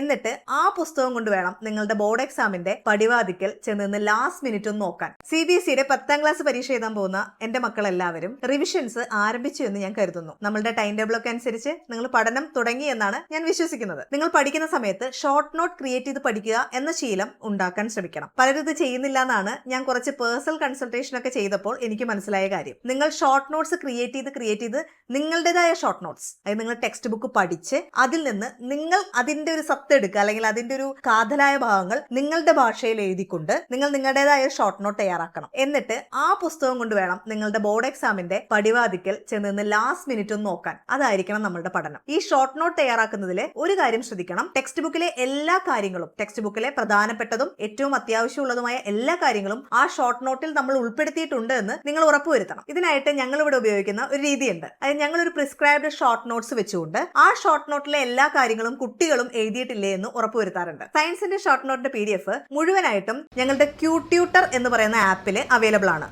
എന്നിട്ട് ആ പുസ്തകം കൊണ്ട് വേണം നിങ്ങളുടെ ബോർഡ് എക്സാമിന്റെ പടിവാതിക്കൽ ചെന്ന് ലാസ്റ്റ് മിനിറ്റ് ഒന്ന് നോക്കാൻ. CBSEയുടെ 10ാം ക്ലാസ് പരീക്ഷ എഴുതാൻ പോകുന്ന എന്റെ മക്കളെല്ലാവരും റിവിഷൻസ് ആരംഭിച്ചു എന്ന് ഞാൻ കരുതുന്നു. നമ്മളുടെ ടൈം ടേബിൾ ഒക്കെ അനുസരിച്ച് നിങ്ങൾ പഠനം തുടങ്ങി എന്നാണ് ഞാൻ വിശ്വസിക്കുന്നത്. നിങ്ങൾ പഠിക്കുന്ന സമയത്ത് ഷോർട്ട് നോട്ട് ക്രിയേറ്റ് ചെയ്ത് പഠിക്കുക എന്ന ശീലം ഉണ്ടാക്കാൻ ശ്രമിക്കണം. പലരും ഇത് ചെയ്യുന്നില്ല എന്നാണ് ഞാൻ കുറച്ച് പേഴ്സണൽ കൺസൾട്ടേഷൻ ഒക്കെ ചെയ്തപ്പോൾ എനിക്ക് മനസ്സിലായ കാര്യം. നിങ്ങൾ ഷോർട്ട് നോട്ട്സ് ക്രിയേറ്റ് ചെയ്ത് നിങ്ങളുടേതായ ഷോർട്ട് നോട്ട്സ്, അതായത് നിങ്ങൾ ടെക്സ്റ്റ് ബുക്ക് പഠിച്ച് അതിൽ നിന്ന് നിങ്ങൾ അതിന്റെ ഒരു സത്ത് എടുക്കുക, അല്ലെങ്കിൽ അതിന്റെ ഒരു കാതലായ ഭാഗങ്ങൾ നിങ്ങളുടെ ഭാഷയിൽ എഴുതിക്കൊണ്ട് നിങ്ങൾ നിങ്ങളുടേതായ ഷോർട്ട് നോട്ട് തയ്യാറാക്കണം. എന്നിട്ട് ആ പുസ്തകം കൊണ്ട് വേണം നിങ്ങളുടെ ബോർഡ് എക്സാമിന്റെ പടിവാതിക്കൽ ചെന്ന് ലാസ്റ്റ് മിനിറ്റ് ഒന്ന് നോക്കാൻ. അതായിരിക്കണം നമ്മളുടെ പഠനം. ഈ ഷോർട്ട് നോട്ട് തയ്യാറാക്കുന്നതിൽ ഒരു കാര്യം ശ്രദ്ധിക്കണം. ടെക്സ്റ്റ് ബുക്കിലെ എല്ലാ കാര്യങ്ങളും, ടെക്സ്റ്റ് ബുക്കിലെ പ്രധാനപ്പെട്ടതും ഏറ്റവും അത്യാവശ്യമുള്ളതുമായ എല്ലാ കാര്യങ്ങളും ആ ഷോർട്ട് നോട്ടിൽ നമ്മൾ ഉൾപ്പെടുത്തിയിട്ടുണ്ട് എന്ന് നിങ്ങൾ ഉറപ്പുവരുത്തണം. ഇതിനായിട്ട് ഞങ്ങൾ ഇവിടെ ഉപയോഗിക്കുന്ന ഒരു രീതിയുണ്ട്. അതായത് ഞങ്ങൾ ഒരു പ്രിസ്ക്രൈബ്ഡ് ഷോർട്ട് നോട്ട്സ് വെച്ചുകൊണ്ട് ആ ഷോർട്ട് നോട്ടിലെ എല്ലാ കാര്യങ്ങളും കുട്ടികളും എഴുതിയിട്ടില്ലേ എന്ന് ഉറപ്പുവരുത്താറുണ്ട്. സയൻസിന്റെ ഷോർട്ട് നോട്ടിന്റെ PDF മുഴുവനായിട്ടും ഞങ്ങളുടെ ക്യൂട്യൂട്ടർ എന്ന് പറയുന്ന ആപ്പിൽ അവൈലബിൾ ആണ്.